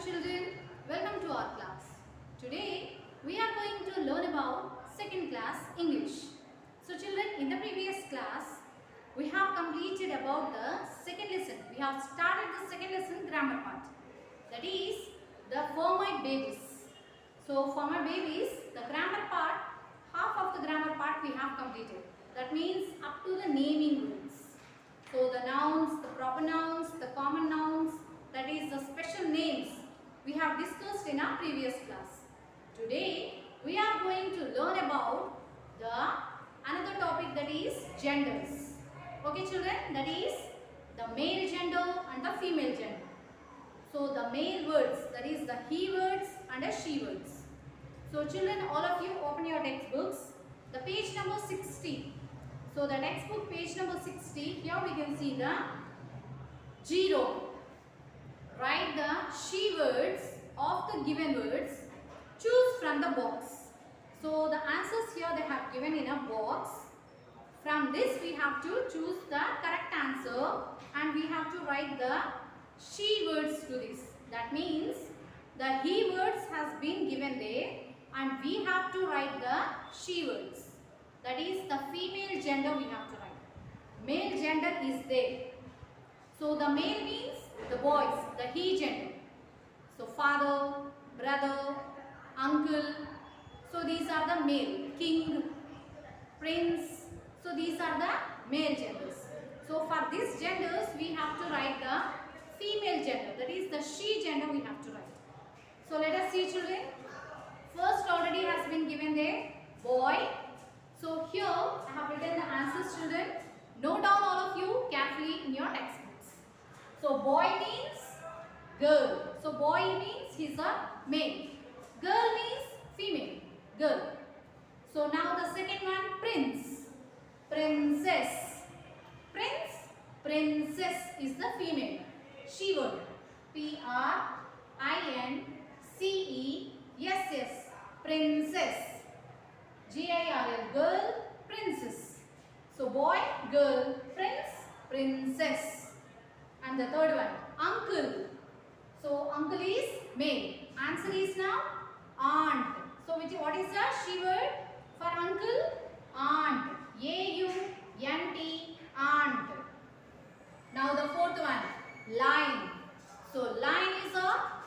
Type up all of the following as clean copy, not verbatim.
children, welcome to our class. Today we are going to learn about second class English. So children, in the previous class we have completed about the second lesson. We have started the second lesson grammar part. That is the for my babies. So for my babies, the grammar part, half of the grammar part we have completed. That means up to the naming rules. So the nouns, the proper nouns, the common nouns, that is the special names we have discussed in our previous class. Today we are going to learn about the another topic, that is genders. Okay children, that is the male gender and the female gender. So the male words, that is the he words and the she words. So children, all of you open your textbooks, the page number 60. So the textbook page number 60, here we can see the zero. Write the she words of the given words. Choose from the box. So the answers here they have given in a box. From this we have to choose the correct answer and we have to write the she words to this. That means the he words has been given there and we have to write the she words. That is the female gender we have to write. Male gender is there. So the male means the boys, the he gender. So father, brother, uncle. So these are the male. King, prince. So these are the male genders. So for these genders we have to write the female gender. That is the she gender we have to write. So let us see children. First already has been given there. Boy. So here I have written the answers children. Note down all of you carefully in your textbooks. So boy means girl. So boy means he's a male. Girl means female. Girl. So now the second one, prince. Princess. Prince. Princess is the female. She word. P-R-I-N-C-E-S-S. Princess. G-I-R-L. Girl. Princess. So boy, girl, prince, princess. And the third one, uncle. So uncle is male. Answer is now aunt. So what is the she word for uncle? Aunt. A-U-N-T. Aunt. Now the fourth one, line. So line is a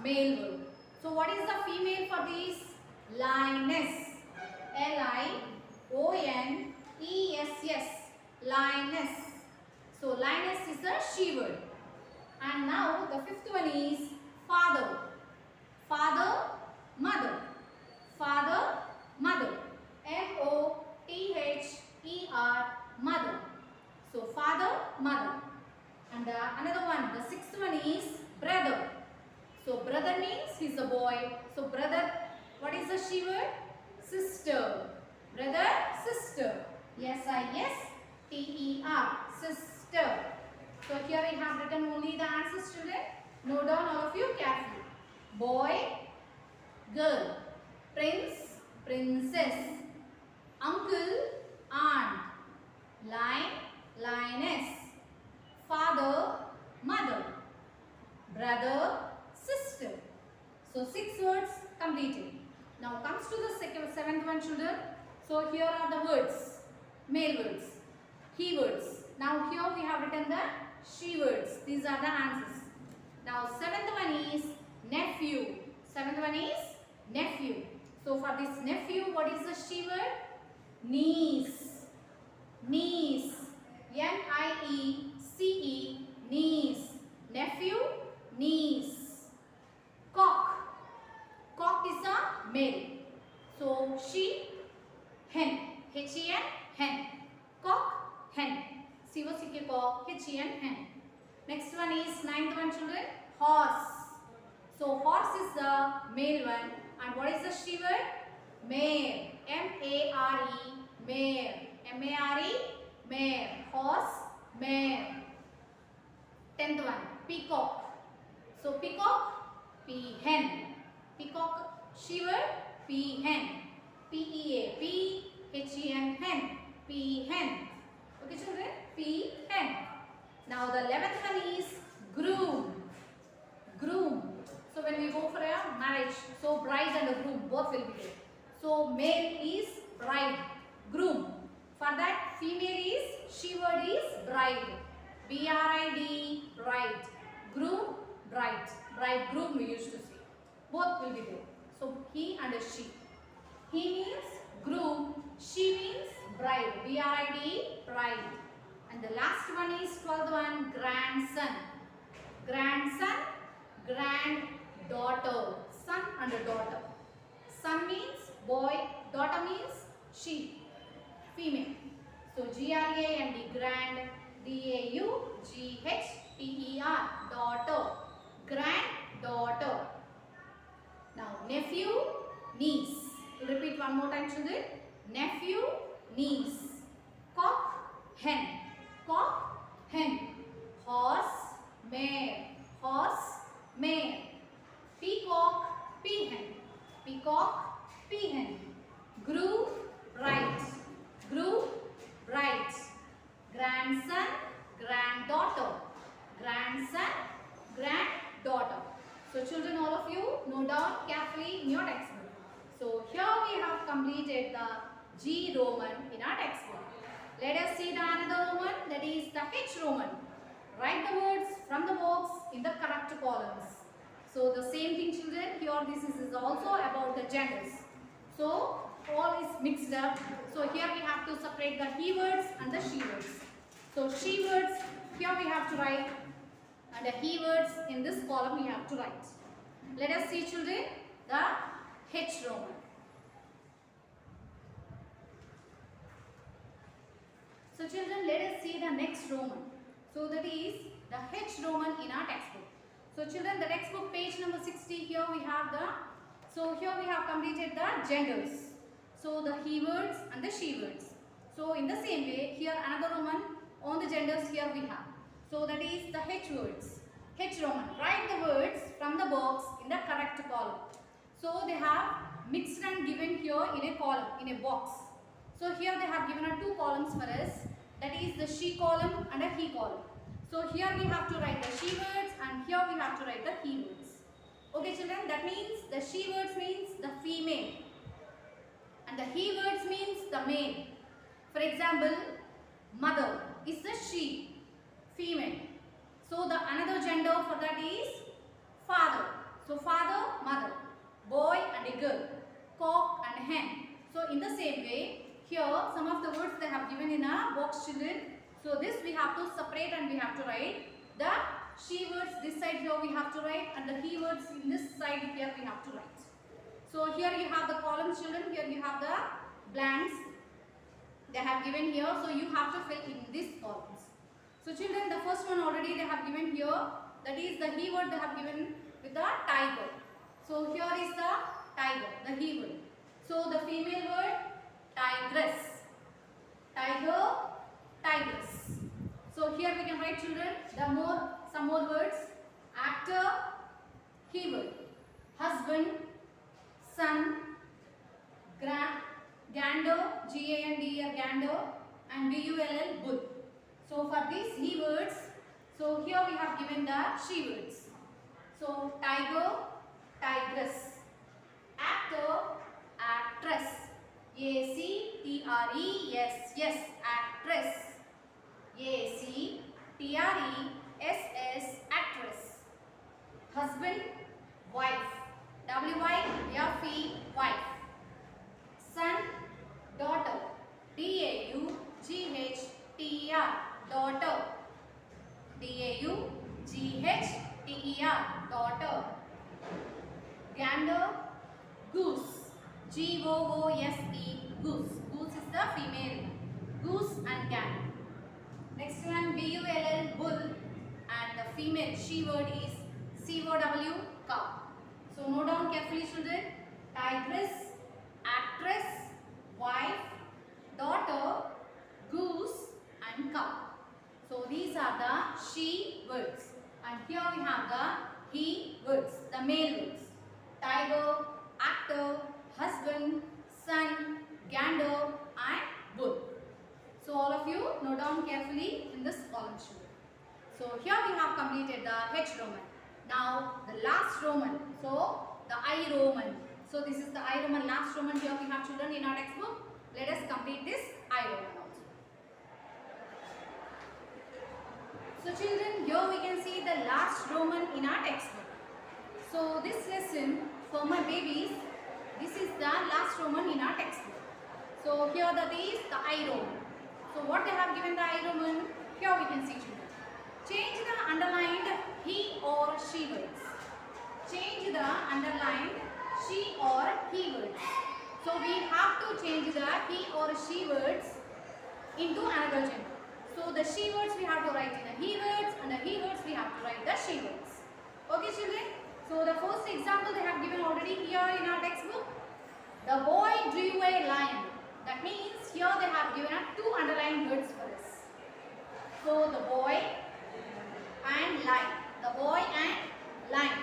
male word. So what is the female for this? Lioness. L-I-O-N-E-S-S. Lioness. So lioness is the she word. And now the fifth one is father. Father, mother. Father, mother. M-O-T-H-E-R, mother. So father, mother. And another one, the sixth one is brother. So brother means he's a boy. So brother, what is the she word? Sister. Brother, sister. S-I-S-T-E-R. Sister. So here we have written only the answers children. Note down all of you carefully. Boy, girl, prince, princess, uncle, aunt, lion, lioness, father, mother, brother, sister. So 6 words completed. Now comes to the seventh one children. So here are the words, male words, he words. Now here we have written the she words. These are the answers. Now seventh one is nephew. Seventh one is nephew. So for this nephew, what is the she word? Niece. Niece. N-I-E-C-E. Niece. Nephew, niece. Cock. Cock is a male. So she, hen. H-E-N, hen. Cock, hen. C-O-C-K, cock, H-E-N, hen. Next one is ninth one children, horse. So horse is the male one. And what is the she word? Mare. M-A-R-E, mare. M-A-R-E, mare. Horse, mare. 10th one, peacock. So peacock, peahen. Peacock, she word, peahen. P-E-A-P-H-E-N, hen. Peahen. Okay children, peahen. Now the 11th one is groom. Groom. So when we go bride. So bride and groom both will be there. So male is bride, groom. For that female is, she word is bride. B-R-I-D, bride. Groom, bride. Bridegroom we used to say. Both will be there. So he and she. He means groom, she means bride. B-R-I-D, bride. And the last one is 12th one, grandson. Grandson, granddaughter. Son and daughter. Son means boy, daughter means she, female. So G-R-A-N-D, grand, D-A-U-G-H-T-E-R, daughter, granddaughter. Now nephew, niece. Repeat one more time, children. Nephew, niece. Cock, hen. Cock, hen. Horse, mare. Horse, mare. Peacock, peahen. Peacock, peahen. Groom, bride. Groom, bride. Grandson, granddaughter. Grandson, granddaughter. So children, all of you, note down carefully in your textbook. So here we have completed the G Roman in our textbook. Let us see the another Roman, that is the H Roman. Write the words from the box in the correct columns. So the same thing, children, here this is also about the genders. So all is mixed up. So here we have to separate the he words and the she words. So she words here we have to write, and the he words in this column we have to write. Let us see, children, the H Roman. So children, let us see the next Roman. So that is the H Roman in our textbook. So children, the textbook page number 60, here we have here we have completed the genders. So the he words and the she words. So in the same way, here another Roman on the genders here we have. So that is the H words. H Roman. Write the words from the box in the correct column. So they have mixed and given here in a column, in a box. So here they have given two columns for us. That is the she column and a he column. So here we have to write the she words and here we have to write the he words. Okay children, that means the she words means the female and the he words means the male. For example, mother is the she, female. So the another gender for that is father. So father, mother, boy and a girl, cock and hen. So in the same way, here some of the words they have given in a box, children. So this we have to separate and we have to write. The she words this side here we have to write and the he words in this side here we have to write. So here you have the columns, children. Here you have the blanks they have given here. So you have to fill in these columns. So children, the first one already they have given here. That is the he word they have given with the tiger. So here is the tiger, the he word. So the female word, tigress. Tiger, tigress. So here we can write, children, some more words. Actor, he word. Husband, son, gander, G-A-N-D-E-R, gander, and B-U-L-L, bull. So for these he words, so here we have given the she words. So tiger, tigress. Actor, actress. A-C-T-R-E-S-S, actress. A-C-T-R-E-S-S, actress. Husband, wife. W-I-F-E, wife. Son, daughter. D-A-U-G-H-T-E-R, daughter. D-A-U-G-H-T-E-R, daughter. Gander, goose. G-O-O-S-E, goose. Goose is the female. Goose and gander. Next one, B-U-L-L, bull. And the female, she word is C-O-W, cow. So note down carefully, children. Tigress, actress, wife, daughter, goose and cow. So these are the she words. And here we have the he words, the male words. Tiger, actor, husband, son, gander and bull. So all of you note down carefully in this column, children. So here we have completed the H Roman. Now the last Roman. So the I Roman. So this is the I Roman, last Roman here we have children in our textbook. Let us complete this I Roman also. So children, here we can see the last Roman in our textbook. So this lesson for my babies, this is the last Roman in our textbook. So here that is the I Roman. So what they have given the I Roman, here we can see children. Change the underlined he or she words. Change the underlined she or he words. So we have to change the he or she words into another gender. So the she words we have to write in the he words, and the he words we have to write the she words. Okay children? So the first example they have given already here in our textbook. The boy drew a lion. That means here they have given us two underlined words for us. So the boy and lion. The boy and lion.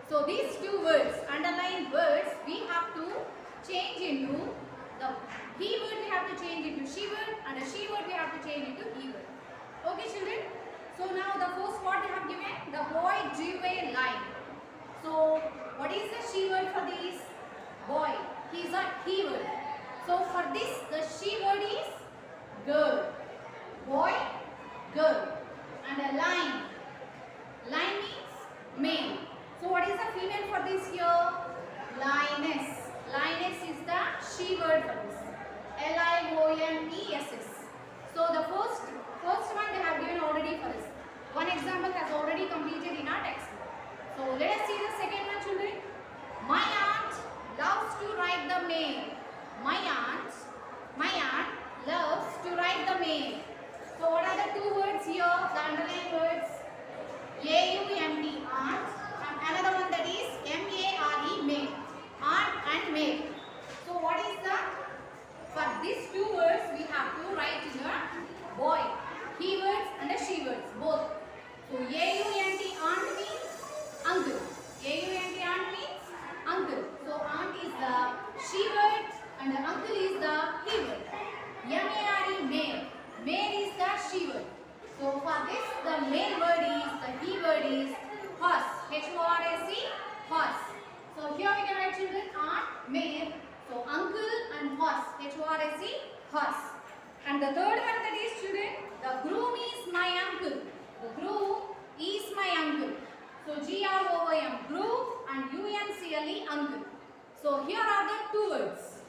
So these two words, underlined words, we have to change into the he word we have to change into she word, and the she word we have to change into he word. Okay children? So now the first what they have given, the boy drew a lion. So what is the she word for this? Boy. He is a he word. So for this the she word is girl. Boy, girl. And a lion. Lion means male. So what is the female for this here? Lioness. Lioness is the she word for this. Lioness. So the first one they have given already for this. One example has already completed in our textbook. So let us see the second one children. My aunt loves to ride the mail. My aunt loves to ride the mail. So what are the two words here? The underlined words. A-U-M-T, aunt, and another one that is M-A-R-E, mail. Aunt and mail. So what is the, for these two words we have to write in the boy. He words and the she words, both. So A-U-N-T, aunt means uncle. A-U-N-T, aunt means uncle. So aunt is the she word and the uncle is the he word. M-A-R-E, male. Male is the she word. So for this the male word is, the he word is horse. H-O-R-S-E, horse. So here we can write children aunt, male. So uncle and horse. H-O-R-S-E, horse. And the third one that is children, the groom is my uncle. The groom is my uncle. So G-R-O-O-M, groom, and U-N-C-L-E, uncle. So here are the two words.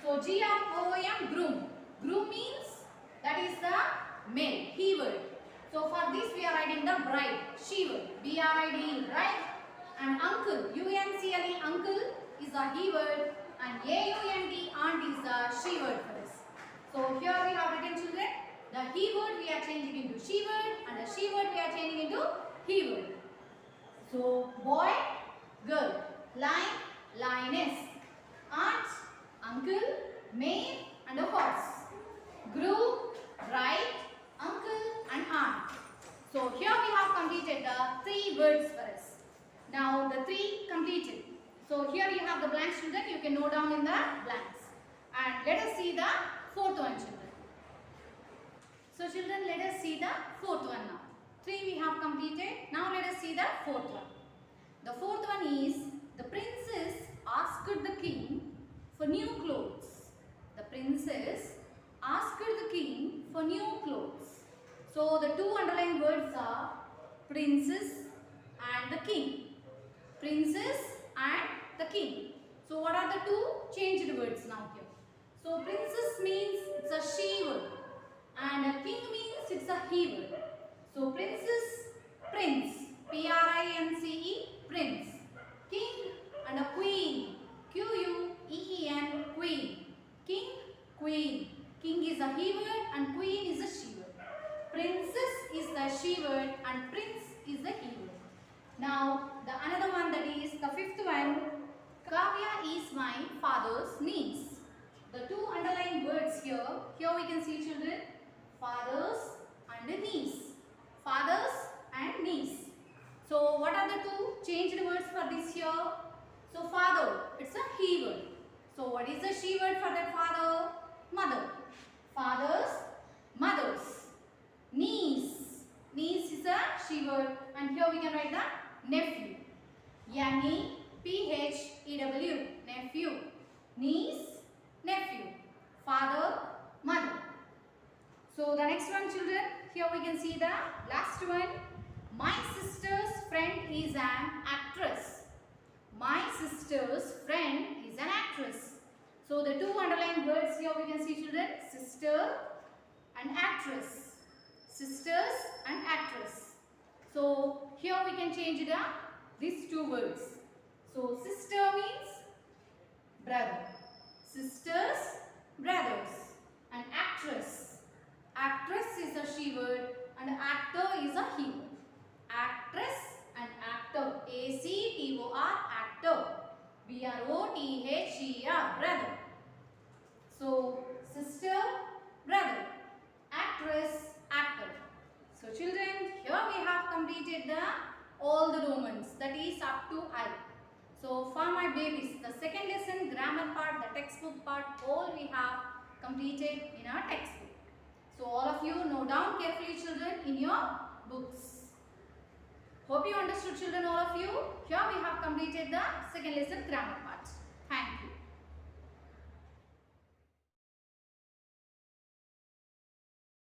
So G-R-O-O-M, groom. Groom means that is the male, he word. So for this we are writing the bride, she word, B-R-I-D-E, bride. And uncle, U-N-C-L-E, uncle is the he word, and A-U-N-T, aunt is the she word for this. So here we have written children, the he word we are changing into she word, and the she word we are changing into he word. So boy, girl, lion, lioness, aunt, uncle, maid, and a horse. Groom, bride, uncle, and aunt. So here we have completed the three words for us. Now the three completed. So here you have the blanks children. You can note down in the blanks. And let us see the fourth one children. So children, let us see the fourth one now. Three we have completed. Now let us see the fourth one. The fourth one is, the princess asked the king for new clothes. The princess asked the king for new clothes. So the two underlined words are princess and the king. Princess and the king. So what are the two changed words now here? So princess means it's a she word, and a king means it's a he word. So princess, prince, P-R-I-N-C-E, prince. King and a queen, Q-U-E-E-N, queen. King, queen. King is a he word and queen is a she word. Princess is the she word and prince is the he word. Now the another one, that is the fifth one. Kavya is my father's niece. The two underlined words here. Here we can see children, fathers and niece. Fathers and niece. So what are the two changed words for this here? So father, it's a he word. So what is the she word for that father? Mother. Fathers, mothers. Niece. Niece is a she word, and here we can write the nephew. Yani, P-H-E-W, nephew. Niece, nephew. Father, mother. So the next one, children, here we can see the last one. My sister's friend is an actress. My sister's friend is an actress. So the two underlined words here we can see, children, sister and actress. Sisters and actress. So here we can change these two words. So sister means brother. Sisters, brothers. And actress. Actress is a she word and actor is a he word. Actress and actor. A-C-T-O-R, actor. B-R-O-T-H-E-R, brother. So sister, brother. Actress, actor. So children, here we have completed all the Romans, that is up to I. So for my babies, the second lesson, grammar part, the textbook part, all we have completed in our textbook. So all of you note down carefully, children, in your books. Hope you understood, children, all of you. Here we have completed the second lesson, grammar part. Thank you.